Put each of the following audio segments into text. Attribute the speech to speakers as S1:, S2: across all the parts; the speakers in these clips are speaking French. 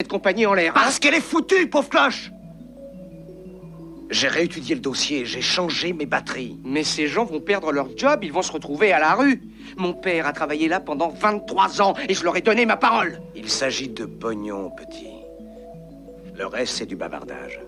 S1: cette compagnie en l'air.
S2: Parce qu'elle est foutue, pauvre cloche. J'ai réétudié le dossier, j'ai changé mes batteries.
S1: Mais ces gens vont perdre leur job, ils vont se retrouver à la rue. Mon père a travaillé là pendant 23 ans et je leur ai donné ma parole.
S2: Il s'agit de pognon, petit. Le reste, c'est du bavardage.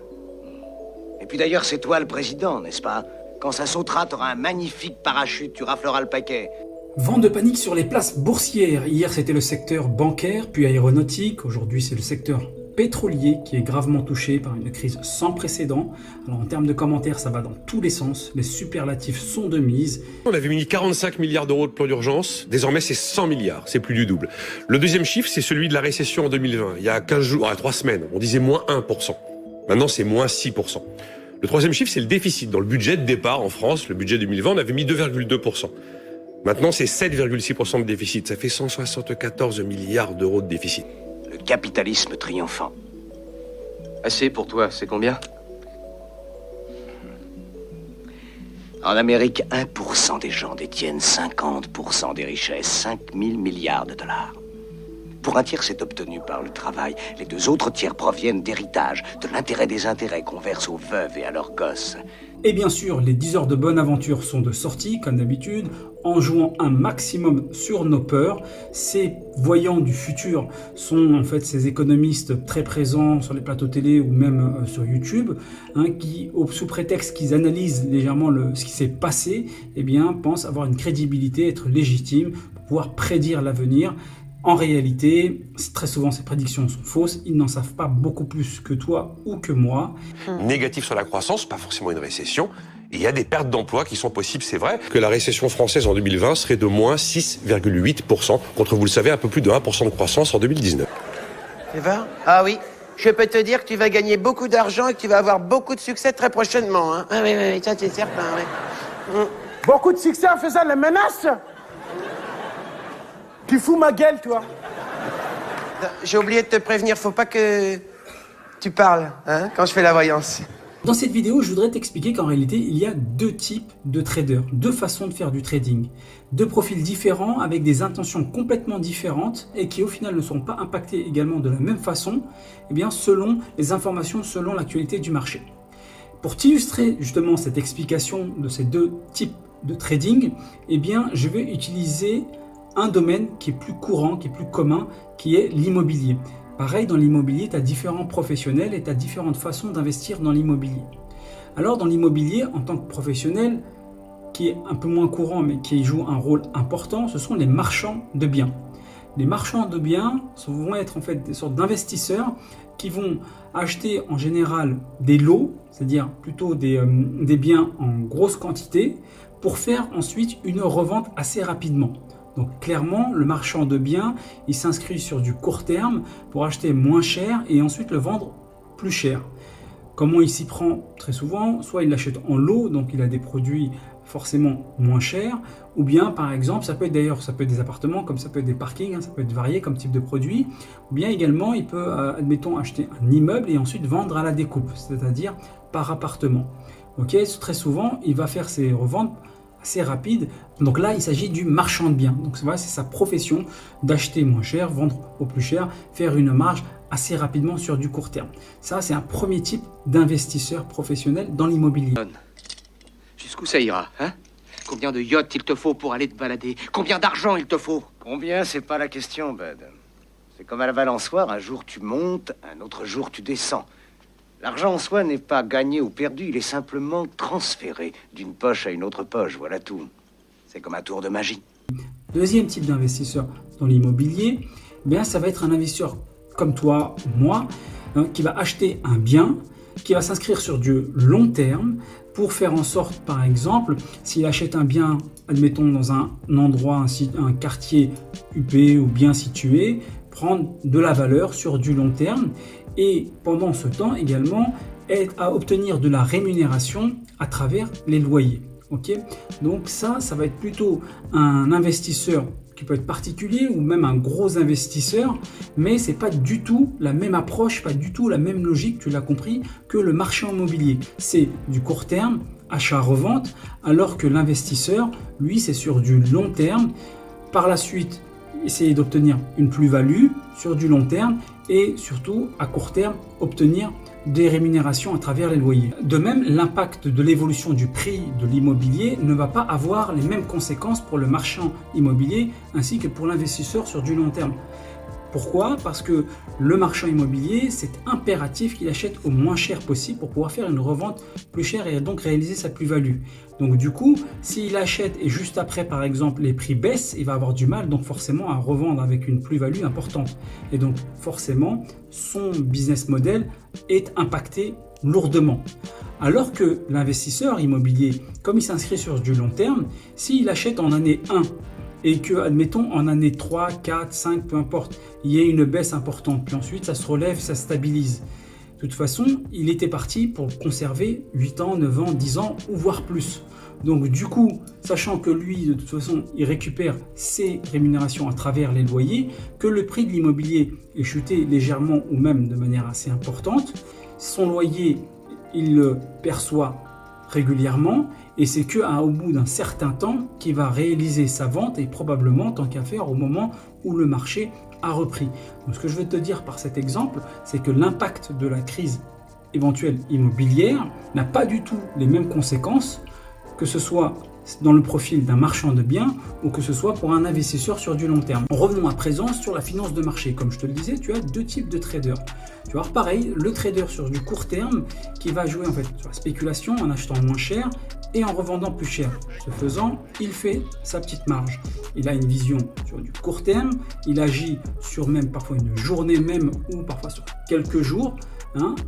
S2: Et puis d'ailleurs, c'est toi le président, n'est-ce pas? Quand ça sautera, t'auras un magnifique parachute, tu rafleras le paquet.
S3: Vent de panique sur les places boursières. Hier, c'était le secteur bancaire, puis aéronautique. Aujourd'hui, c'est le secteur pétrolier qui est gravement touché par une crise sans précédent. Alors, en termes de commentaires, ça va dans tous les sens. Les superlatifs sont de mise.
S4: On avait mis 45 milliards d'euros de plan d'urgence. Désormais, c'est 100 milliards. C'est plus du double. Le deuxième chiffre, c'est celui de la récession en 2020. Il y a 15 jours, 3 semaines, on disait moins 1%. Maintenant, c'est moins 6%. Le troisième chiffre, c'est le déficit. Dans le budget de départ en France, le budget 2020, on avait mis 2,2%. Maintenant, c'est 7,6% de déficit. Ça fait 174 milliards d'euros de déficit.
S2: Le capitalisme triomphant.
S1: Assez pour toi, c'est combien?
S2: En Amérique, 1% des gens détiennent 50% des richesses, 5 000 milliards de dollars. Pour un tiers, c'est obtenu par le travail. Les deux autres tiers proviennent d'héritage, de l'intérêt des intérêts qu'on verse aux veuves et à leurs gosses.
S3: Et bien sûr, les 10 heures de bonne aventure sont de sortie, comme d'habitude, en jouant un maximum sur nos peurs. Ces voyants du futur sont en fait ces économistes très présents sur les plateaux télé ou même sur YouTube, qui, sous prétexte qu'ils analysent légèrement ce qui s'est passé, eh bien, pensent avoir une crédibilité, être légitimes pour pouvoir prédire l'avenir. En réalité, très souvent, ces prédictions sont fausses. Ils n'en savent pas beaucoup plus que toi ou que moi.
S4: Négatif sur la croissance, pas forcément une récession. Et il y a des pertes d'emplois qui sont possibles, c'est vrai. Que la récession française en 2020 serait de moins 6,8%, contre, vous le savez, un peu plus de 1% de croissance en 2019.
S5: Tu vas? Ah oui. Je peux te dire que tu vas gagner beaucoup d'argent et que tu vas avoir beaucoup de succès très prochainement. Hein. Ah oui, ça c'est certain, oui.
S6: Beaucoup de succès en faisant les menaces. Tu fous ma gueule, toi.
S5: J'ai oublié de te prévenir, faut pas que tu parles, hein, quand je fais la voyance.
S3: Dans cette vidéo, je voudrais t'expliquer qu'en réalité, il y a deux types de traders, deux façons de faire du trading. Deux profils différents avec des intentions complètement différentes et qui au final ne sont pas impactés également de la même façon, eh bien, selon les informations, selon l'actualité du marché. Pour t'illustrer justement cette explication de ces deux types de trading, eh bien, je vais utiliser un domaine qui est plus courant, qui est plus commun, qui est l'immobilier. Pareil, dans l'immobilier, tu as différents professionnels et tu as différentes façons d'investir dans l'immobilier. Alors, dans l'immobilier, en tant que professionnel, qui est un peu moins courant, mais qui joue un rôle important, ce sont les marchands de biens. Les marchands de biens vont être en fait des sortes d'investisseurs qui vont acheter en général des lots, c'est-à-dire plutôt des biens en grosse quantité, pour faire ensuite une revente assez rapidement. Donc clairement, le marchand de biens, il s'inscrit sur du court terme pour acheter moins cher et ensuite le vendre plus cher. Comment il s'y prend? Très souvent, soit il l'achète en lot, donc il a des produits forcément moins chers, ou bien par exemple, ça peut être des appartements, comme ça peut être des parkings, ça peut être varié comme type de produit, ou bien également il peut, admettons, acheter un immeuble et ensuite vendre à la découpe, c'est-à-dire par appartement. Ok, très souvent, il va faire ses reventes assez rapide. Donc là, il s'agit du marchand de biens. Donc voilà, c'est sa profession d'acheter moins cher, vendre au plus cher, faire une marge assez rapidement sur du court terme. Ça, c'est un premier type d'investisseur professionnel dans l'immobilier.
S1: Jusqu'où ça ira, hein? Combien de yachts il te faut pour aller te balader? Combien d'argent il te faut?
S2: Combien, c'est pas la question, Bud. C'est comme à la balançoire, un jour tu montes, un autre jour tu descends. L'argent en soi n'est pas gagné ou perdu, il est simplement transféré d'une poche à une autre poche, voilà tout. C'est comme un tour de magie.
S3: Deuxième type d'investisseur dans l'immobilier, bien ça va être un investisseur comme toi, moi, qui va acheter un bien, qui va s'inscrire sur du long terme pour faire en sorte, par exemple, s'il achète un bien, admettons dans un endroit, un quartier huppé ou bien situé, prendre de la valeur sur du long terme et pendant ce temps également à obtenir de la rémunération à travers les loyers. Ok, donc ça va être plutôt un investisseur qui peut être particulier ou même un gros investisseur, mais c'est pas du tout la même approche, pas du tout la même logique, tu l'as compris, que le marché immobilier. C'est du court terme, achat-revente, alors que l'investisseur, lui, c'est sur du long terme. Par la suite, essayer d'obtenir une plus-value sur du long terme et surtout à court terme obtenir des rémunérations à travers les loyers. De même, l'impact de l'évolution du prix de l'immobilier ne va pas avoir les mêmes conséquences pour le marchand immobilier ainsi que pour l'investisseur sur du long terme. Pourquoi? Parce que le marchand immobilier, c'est impératif qu'il achète au moins cher possible pour pouvoir faire une revente plus chère et donc réaliser sa plus-value. Donc du coup, s'il achète et juste après, par exemple, les prix baissent, il va avoir du mal donc forcément à revendre avec une plus-value importante. Et donc forcément, son business model est impacté lourdement. Alors que l'investisseur immobilier, comme il s'inscrit sur du long terme, s'il achète en année 1, et que, admettons, en année 3, 4, 5, peu importe, il y ait une baisse importante, puis ensuite ça se relève, ça se stabilise. De toute façon, il était parti pour conserver 8 ans, 9 ans, 10 ans, ou voire plus. Donc du coup, sachant que lui, de toute façon, il récupère ses rémunérations à travers les loyers, que le prix de l'immobilier est chuté légèrement ou même de manière assez importante, son loyer, il le perçoit régulièrement, et c'est qu'au bout d'un certain temps qu'il va réaliser sa vente et probablement tant qu'à faire au moment où le marché a repris. Donc ce que je veux te dire par cet exemple, c'est que l'impact de la crise éventuelle immobilière n'a pas du tout les mêmes conséquences que ce soit dans le profil d'un marchand de biens ou que ce soit pour un investisseur sur du long terme. Revenons à présent sur la finance de marché. Comme je te le disais, tu as deux types de traders. Tu vas avoir pareil, le trader sur du court terme qui va jouer en fait sur la spéculation en achetant moins cher et en revendant plus cher. Ce faisant, il fait sa petite marge. Il a une vision sur du court terme, il agit sur même parfois une journée même ou parfois sur quelques jours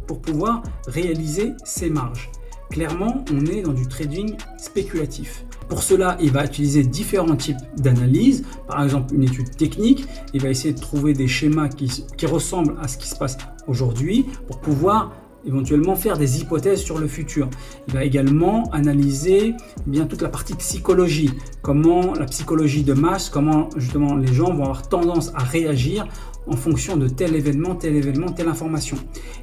S3: pour pouvoir réaliser ses marges. Clairement, on est dans du trading spéculatif. Pour cela, il va utiliser différents types d'analyses. Par exemple, une étude technique. Il va essayer de trouver des schémas qui ressemblent à ce qui se passe aujourd'hui pour pouvoir éventuellement faire des hypothèses sur le futur. Il va également analyser bien toute la partie psychologie. Comment la psychologie de masse, comment justement les gens vont avoir tendance à réagir en fonction de tel événement, telle information.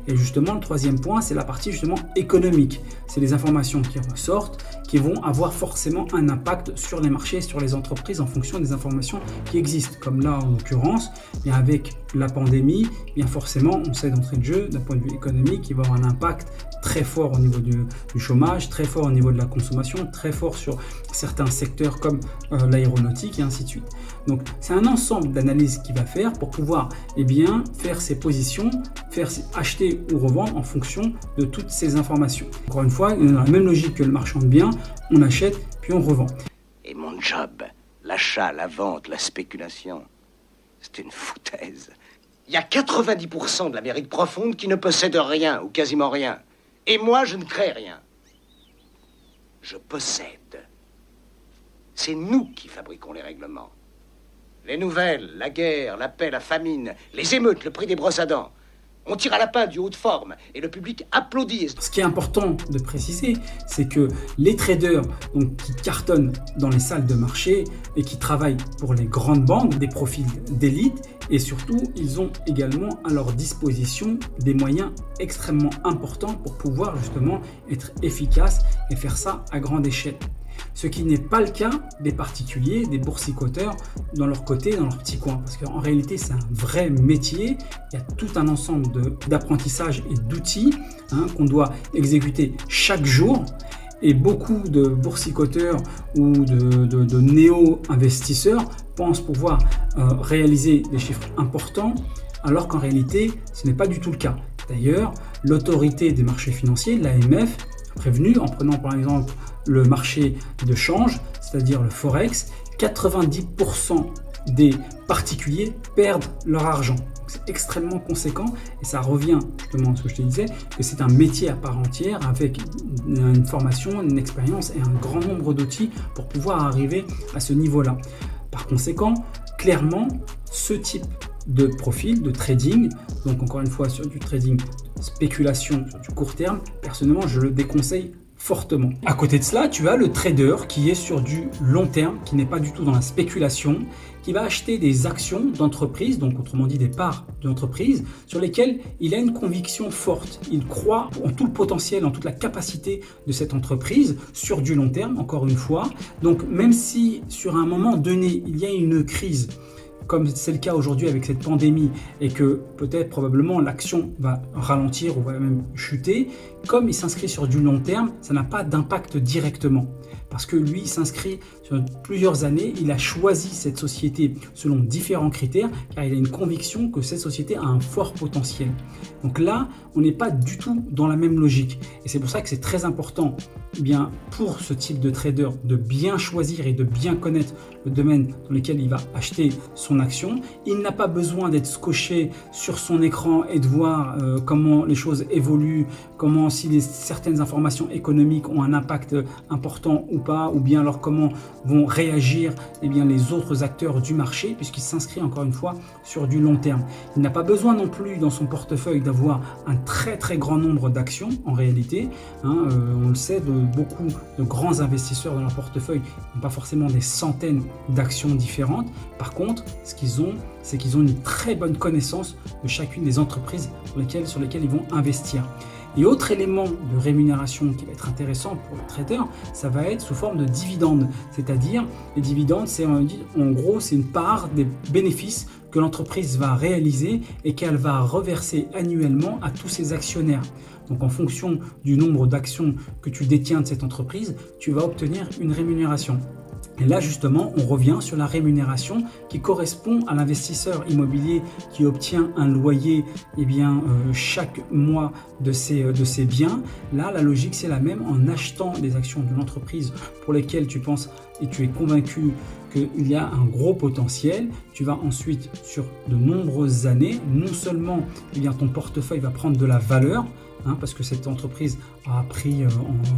S3: Et justement, le troisième point, c'est la partie justement économique. C'est les informations qui ressortent, qui vont avoir forcément un impact sur les marchés, sur les entreprises en fonction des informations qui existent. Comme là, en l'occurrence, bien avec la pandémie, bien forcément, on sait d'entrée de jeu, d'un point de vue économique, il va avoir un impact très fort au niveau du chômage, très fort au niveau de la consommation, très fort sur certains secteurs comme l'aéronautique et ainsi de suite. Donc, c'est un ensemble d'analyses qu'il va faire pour pouvoir faire ses positions, acheter ou revendre en fonction de toutes ces informations. Encore une fois, dans la même logique que le marchand de biens, on achète puis on revend.
S2: Et mon job, l'achat, la vente, la spéculation, c'est une foutaise. Il y a 90% de l'Amérique profonde qui ne possède rien ou quasiment rien. Et moi, je ne crée rien. Je possède. C'est nous qui fabriquons les règlements. Les nouvelles, la guerre, la paix, la famine, les émeutes, le prix des brosses à dents. On tire à la pain du haut de forme et le public applaudit.
S3: Ce qui est important de préciser, c'est que les traders qui cartonnent dans les salles de marché et qui travaillent pour les grandes banques, des profils d'élite, et surtout, ils ont également à leur disposition des moyens extrêmement importants pour pouvoir justement être efficaces et faire ça à grande échelle. Ce qui n'est pas le cas des particuliers, des boursicoteurs dans leur côté, dans leur petit coin. Parce qu'en réalité, c'est un vrai métier. Il y a tout un ensemble d'apprentissage et d'outils qu'on doit exécuter chaque jour. Et beaucoup de boursicoteurs ou de néo-investisseurs pensent pouvoir réaliser des chiffres importants, alors qu'en réalité, ce n'est pas du tout le cas. D'ailleurs, l'autorité des marchés financiers, l'AMF, a prévenu, en prenant par exemple le marché de change, c'est-à-dire le Forex, 90% des particuliers perdent leur argent. C'est extrêmement conséquent et ça revient justement à ce que je te disais, que c'est un métier à part entière avec une formation, une expérience et un grand nombre d'outils pour pouvoir arriver à ce niveau-là. Par conséquent, clairement, ce type de profil, de trading, donc encore une fois sur du trading spéculation, sur du court terme, personnellement je le déconseille fortement. À côté de cela, tu as le trader qui est sur du long terme, qui n'est pas du tout dans la spéculation, qui va acheter des actions d'entreprise, donc autrement dit des parts d'entreprise, sur lesquelles il a une conviction forte. Il croit en tout le potentiel, en toute la capacité de cette entreprise sur du long terme, encore une fois. Donc même si sur un moment donné, il y a une crise, comme c'est le cas aujourd'hui avec cette pandémie et que peut-être probablement l'action va ralentir ou va même chuter, comme il s'inscrit sur du long terme, ça n'a pas d'impact directement. Parce que lui, il s'inscrit sur plusieurs années, il a choisi cette société selon différents critères, car il a une conviction que cette société a un fort potentiel. Donc là, on n'est pas du tout dans la même logique. Et c'est pour ça que c'est très important, eh bien, pour ce type de trader, de bien choisir et de bien connaître le domaine dans lequel il va acheter son action. Il n'a pas besoin d'être scotché sur son écran et de voir comment les choses évoluent, comment si certaines informations économiques ont un impact important ou pas, ou bien alors comment vont réagir eh bien, les autres acteurs du marché, puisqu'il s'inscrit encore une fois sur du long terme. Il n'a pas besoin non plus dans son portefeuille d'avoir un très très grand nombre d'actions en réalité. On le sait, beaucoup de grands investisseurs dans leur portefeuille n'ont pas forcément des centaines d'actions différentes. Par contre, ce qu'ils ont, c'est qu'ils ont une très bonne connaissance de chacune des entreprises sur lesquelles ils vont investir. Et autre élément de rémunération qui va être intéressant pour le trader, ça va être sous forme de dividendes. C'est-à-dire, les dividendes, c'est en gros, c'est une part des bénéfices que l'entreprise va réaliser et qu'elle va reverser annuellement à tous ses actionnaires. Donc en fonction du nombre d'actions que tu détiens de cette entreprise, tu vas obtenir une rémunération. Et là, justement, on revient sur la rémunération qui correspond à l'investisseur immobilier qui obtient un loyer chaque mois de ses biens. Là, la logique, c'est la même. En achetant des actions d'une entreprise pour lesquelles tu penses et tu es convaincu qu'il y a un gros potentiel, tu vas ensuite, sur de nombreuses années, non seulement ton portefeuille va prendre de la valeur, parce que cette entreprise a pris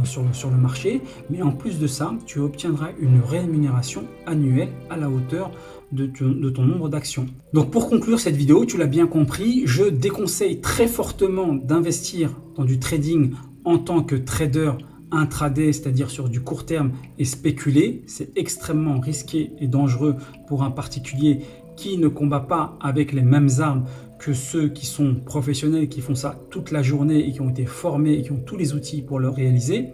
S3: sur le marché, mais en plus de ça, tu obtiendras une rémunération annuelle à la hauteur de ton nombre d'actions. Donc pour conclure cette vidéo, tu l'as bien compris, je déconseille très fortement d'investir dans du trading en tant que trader intraday, c'est-à-dire sur du court terme et spéculer. C'est extrêmement risqué et dangereux pour un particulier qui ne combat pas avec les mêmes armes que ceux qui sont professionnels, qui font ça toute la journée et qui ont été formés et qui ont tous les outils pour le réaliser.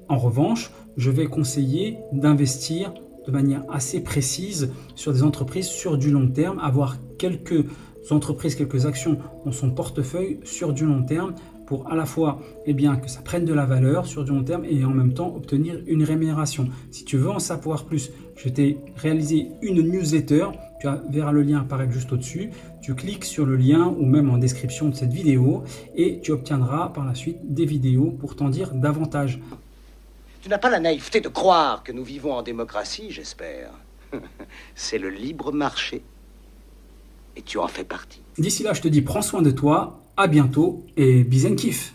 S3: En revanche, je vais conseiller d'investir de manière assez précise sur des entreprises sur du long terme, avoir quelques entreprises, quelques actions dans son portefeuille sur du long terme pour à la fois que ça prenne de la valeur sur du long terme et en même temps obtenir une rémunération. Si tu veux en savoir plus, je t'ai réalisé une newsletter, tu verras le lien apparaître juste au-dessus, tu cliques sur le lien ou même en description de cette vidéo et tu obtiendras par la suite des vidéos pour t'en dire davantage.
S2: Tu n'as pas la naïveté de croire que nous vivons en démocratie, j'espère. C'est le libre marché. Et tu en fais partie.
S3: D'ici là, je te dis prends soin de toi, à bientôt et bis and kiff.